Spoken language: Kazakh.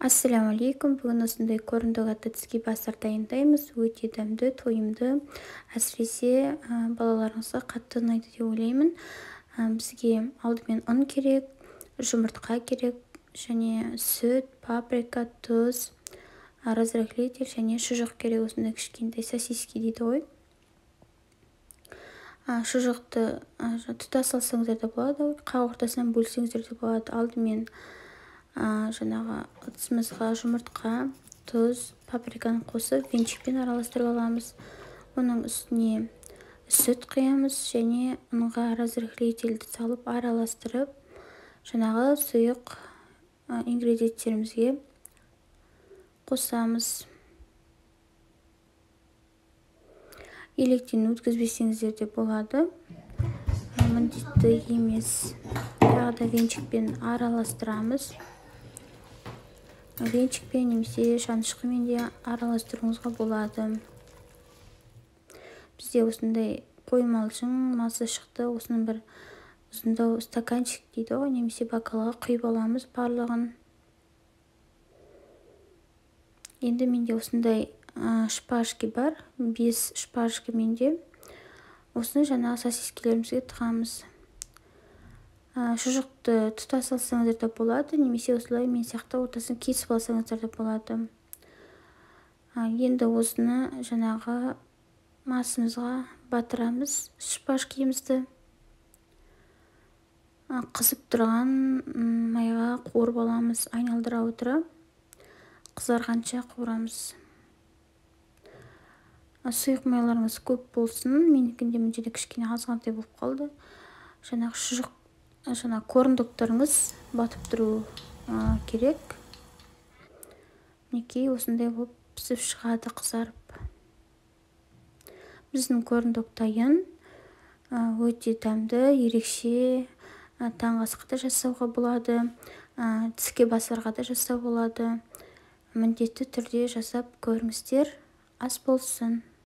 Ассалаумалейкум. Бүгін осындай көрімдік атты тіске бастар дайындаймыз. Өте дәмді, тойымды, әсіресе балаларыңызға қатты ұнайды деп ойлаймын. Бізге алдымен ұн керек, жұмыртқа керек, және сүт, паприка, тұз, разрыхлитель және шұжық керек. Осындай кішкентай сосиски дейді ғой. Шұжықты тұтас алсаңыздар да болады, қақ ортасынан бөлсеңіздер де болады. Алдымен жаңағы ыдысымызға жұмыртқа, тұз, паприканы қосып венчикпен араластырып аламыз. Оның үстіне сүт құямыз және ұнға разрыхлительді салып араластырып, жаңағы сұйық ингредиенттерімізге қосамыз. Електен өткізбесеңіздер де болады, міндетті емес. Тағы да венчикпен араластырамыз. Венчикпен немесе шанышқымен де араластыруыңызға болады. Бізде осындай қоймалжың мазы шықты. Осының бір ұзындау стаканчик дейді ғой, немесе бокалға құйып аламыз барлығын. Енді менде осындай шпажки бар, 5 шпажки менде. Осыны жаңағы сосискелерімізге тығамыз. Шұжықты тұтас алсаңыздар да болады, немесе осылай мен сияқты ортасын кесіп алсаңыздар да болады. Енді осыны жаңағы масымызға батырамыз. Шпажкемізді қызып тұрған майға қуырып аламыз, айналдыра отыра қызарғанша қуырамыз. Сұйық майларыңыз көп болсын, менікінде мүлде кішкене азғантай болып қалды. Жаңағы корындықтарыңыз батып тұру керек. Мінекей осындай болып пісіп шығады, қызарып. Біздің корындық дайын, өте дәмді, ерекше. Таңғы асқа да жасауға болады, тіске басарға да жасау болады. Міндетті түрде жасап көріңіздер. Ас болсын.